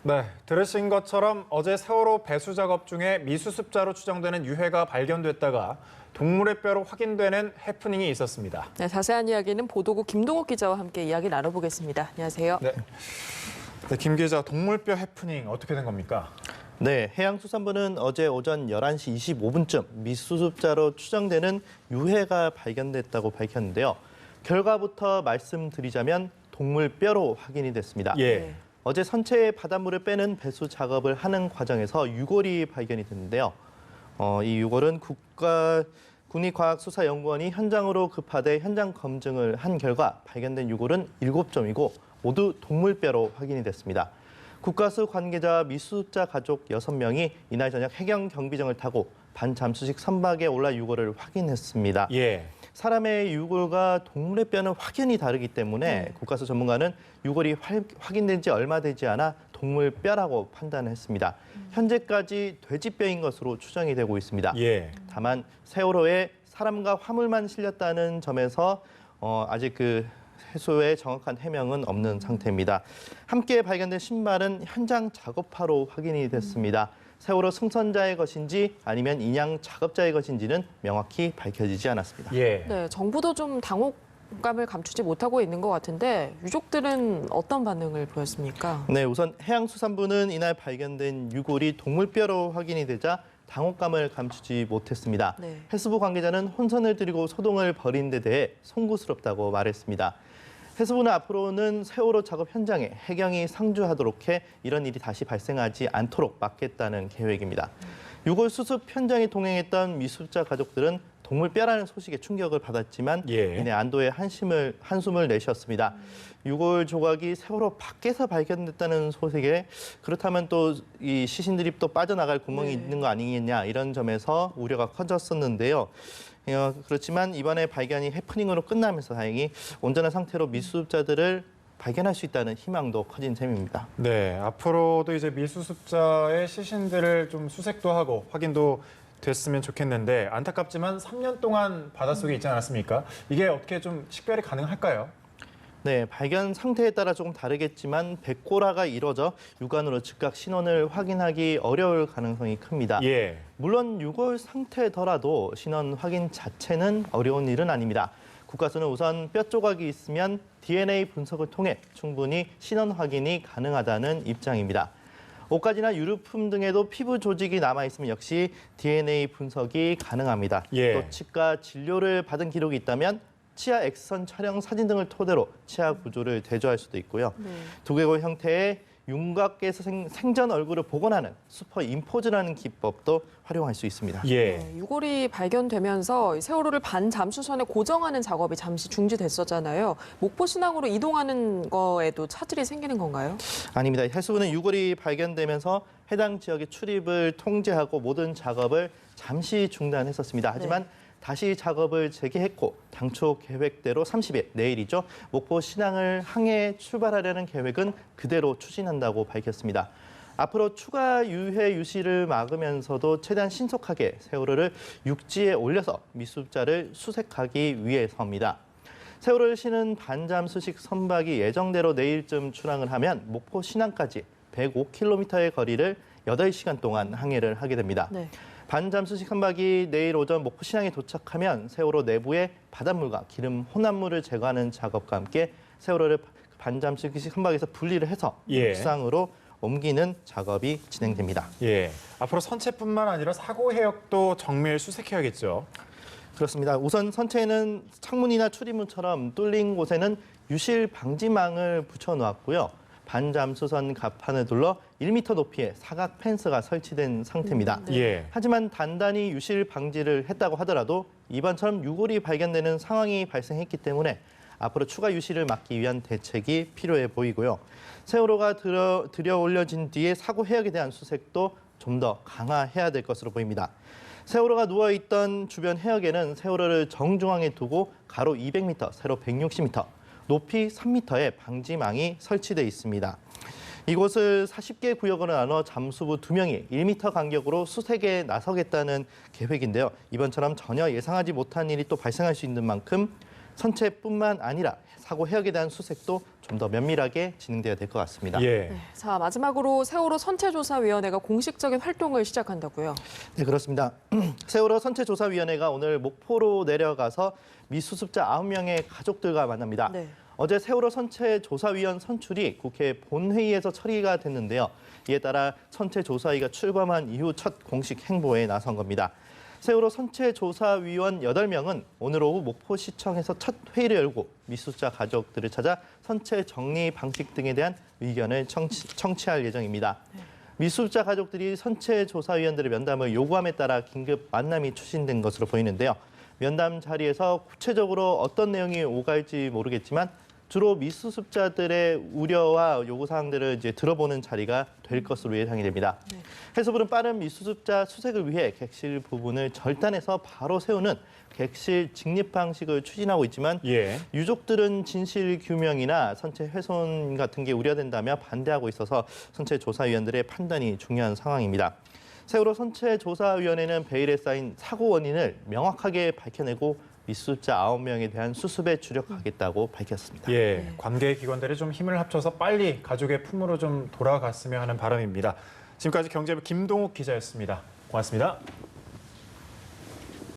네, 들으신 것처럼 어제 세월호 배수 작업 중에 미수습자로 추정되는 유해가 발견됐다가 동물의 뼈로 확인되는 해프닝이 있었습니다. 네, 자세한 이야기는 보도국 김동욱 기자와 함께 이야기 나눠보겠습니다. 안녕하세요. 네, 김 기자, 동물뼈 해프닝 어떻게 된 겁니까? 네, 해양수산부는 어제 오전 11시 25분쯤 미수습자로 추정되는 유해가 발견됐다고 밝혔는데요. 결과부터 말씀드리자면 동물뼈로 확인이 됐습니다. 예. 어제 선체의 바닷물을 빼는 배수 작업을 하는 과정에서 유골이 발견이 됐는데요. 이 유골은 국립과학수사연구원이 현장으로 급파돼 현장 검증을 한 결과 발견된 유골은 7점이고 모두 동물뼈로 확인이 됐습니다. 국가수 관계자와 미수습자 가족 6명이 이날 저녁 해경 경비정을 타고 반잠수식 선박에 올라 유골을 확인했습니다. 예. 사람의 유골과 동물의 뼈는 확연히 다르기 때문에 국가수 전문가는 유골이 확인된 지 얼마 되지 않아 동물 뼈라고 판단했습니다. 현재까지 돼지뼈인 것으로 추정이 되고 있습니다. 예. 다만 세월호에 사람과 화물만 실렸다는 점에서 아직 해소의 정확한 해명은 없는 상태입니다. 함께 발견된 신발은 현장 작업화로 확인이 됐습니다. 세월호 승선자의 것인지 아니면 인양 작업자의 것인지는 명확히 밝혀지지 않았습니다. 예. 네, 정부도 좀 당혹감을 감추지 못하고 있는 것 같은데 유족들은 어떤 반응을 보였습니까? 네, 우선 해양수산부는 이날 발견된 유골이 동물뼈로 확인이 되자 당혹감을 감추지 못했습니다. 네. 해수부 관계자는 혼선을 드리고 소동을 벌인 데 대해 송구스럽다고 말했습니다. 해수부는 앞으로는 세월호 작업 현장에 해경이 상주하도록 해 이런 일이 다시 발생하지 않도록 막겠다는 계획입니다. 유골 수습 현장에 동행했던 미수습자 가족들은 동물뼈라는 소식에 충격을 받았지만 이내 안도의 한숨을 내쉬었습니다. 유골 조각이 세월호 밖에서 발견됐다는 소식에 그렇다면 또 이 시신들이 또 빠져나갈 구멍이 있는 거 아니겠냐 이런 점에서 우려가 커졌었는데요. 그렇지만 이번에 발견이 해프닝으로 끝나면서 다행히 온전한 상태로 미수습자들을 발견할 수 있다는 희망도 커진 셈입니다. 네, 앞으로도 이제 미수습자의 시신들을 좀 수색도 하고 확인도 됐으면 좋겠는데 안타깝지만 3년 동안 바닷속에 있지 않았습니까? 이게 어떻게 좀 식별이 가능할까요? 네, 발견 상태에 따라 조금 다르겠지만 백고라가 이뤄져 육안으로 즉각 신원을 확인하기 어려울 가능성이 큽니다. 예. 물론 유골 상태더라도 신원 확인 자체는 어려운 일은 아닙니다. 국가수는 우선 뼈 조각이 있으면 DNA 분석을 통해 충분히 신원 확인이 가능하다는 입장입니다. 옷가지나 유류품 등에도 피부 조직이 남아있으면 역시 DNA 분석이 가능합니다. 예. 또 치과 진료를 받은 기록이 있다면 치아 엑스선 촬영 사진 등을 토대로 치아 구조를 대조할 수도 있고요. 두개골 형태의 윤곽에서 생전 얼굴을 복원하는 슈퍼 임포즈라는 기법도 활용할 수 있습니다. 예. 네, 유골이 발견되면서 세월호를 반잠수선에 고정하는 작업이 잠시 중지됐었잖아요. 목포 신항으로 이동하는 거에도 차질이 생기는 건가요? 아닙니다. 해수부는 유골이 발견되면서 해당 지역의 출입을 통제하고 모든 작업을 잠시 중단했었습니다. 하지만 다시 작업을 재개했고 당초 계획대로 30일, 내일이죠. 목포 신항을 항해 출발하려는 계획은 그대로 추진한다고 밝혔습니다. 앞으로 추가 유해 유실을 막으면서도 최대한 신속하게 세월호를 육지에 올려서 미수습자를 수색하기 위해서입니다. 세월호를 실은 반잠수식 선박이 예정대로 내일쯤 출항을 하면 목포 신항까지 105km의 거리를 8시간 동안 항해를 하게 됩니다. 네. 반잠수식 선박이 내일 오전 목포 신항에 도착하면 세월호 내부의 바닷물과 기름 혼합물을 제거하는 작업과 함께 세월호를 반잠수식 선박에서 분리를 해서 육상으로 옮기는 작업이 진행됩니다. 예. 앞으로 선체뿐만 아니라 사고 해역도 정밀 수색해야겠죠. 그렇습니다. 우선 선체에는 창문이나 출입문처럼 뚫린 곳에는 유실 방지망을 붙여놓았고요. 반잠수선 갑판을 둘러 1m 높이의 사각 펜스가 설치된 상태입니다. 예. 하지만 단단히 유실 방지를 했다고 하더라도 이번처럼 유골이 발견되는 상황이 발생했기 때문에 앞으로 추가 유실을 막기 위한 대책이 필요해 보이고요. 세월호가 들여 올려진 뒤에 사고 해역에 대한 수색도 좀 더 강화해야 될 것으로 보입니다. 세월호가 누워있던 주변 해역에는 세월호를 정중앙에 두고 가로 200m, 세로 160m, 높이 3m의 방지망이 설치돼 있습니다. 이곳을 40개 구역으로 나눠 잠수부 2명이 1m 간격으로 수색에 나서겠다는 계획인데요. 이번처럼 전혀 예상하지 못한 일이 또 발생할 수 있는 만큼 선체뿐만 아니라 사고 해역에 대한 수색도 좀 더 면밀하게 진행돼야 될 것 같습니다. 예. 자, 마지막으로 세월호 선체조사위원회가 공식적인 활동을 시작한다고요. 네, 그렇습니다. 세월호 선체조사위원회가 오늘 목포로 내려가서 미수습자 9명의 가족들과 만납니다. 네. 어제 세월호 선체조사위원 선출이 국회 본회의에서 처리가 됐는데요. 이에 따라 선체조사위가 출범한 이후 첫 공식 행보에 나선 겁니다. 세월호 선체조사위원 8명은 오늘 오후 목포시청에서 첫 회의를 열고 미수습자 가족들을 찾아 선체 정리 방식 등에 대한 의견을 청취할 예정입니다. 미수습자 가족들이 선체조사위원들의 면담을 요구함에 따라 긴급 만남이 추진된 것으로 보이는데요. 면담 자리에서 구체적으로 어떤 내용이 오갈지 모르겠지만 주로 미수습자들의 우려와 요구사항들을 이제 들어보는 자리가 될 것으로 예상이 됩니다. 해수부는 빠른 미수습자 수색을 위해 객실 부분을 절단해서 바로 세우는 객실 직립 방식을 추진하고 있지만 예. 유족들은 진실 규명이나 선체 훼손 같은 게 우려된다며 반대하고 있어서 선체조사위원들의 판단이 중요한 상황입니다. 세월호 선체조사위원회는 베일에 쌓인 사고 원인을 명확하게 밝혀내고 미수습자 9명에 대한 수습에 주력하겠다고 밝혔습니다. 예. 관계 기관들이 좀 힘을 합쳐서 빨리 가족의 품으로 좀 돌아갔으면 하는 바람입니다. 지금까지 경제부 김동욱 기자였습니다. 고맙습니다.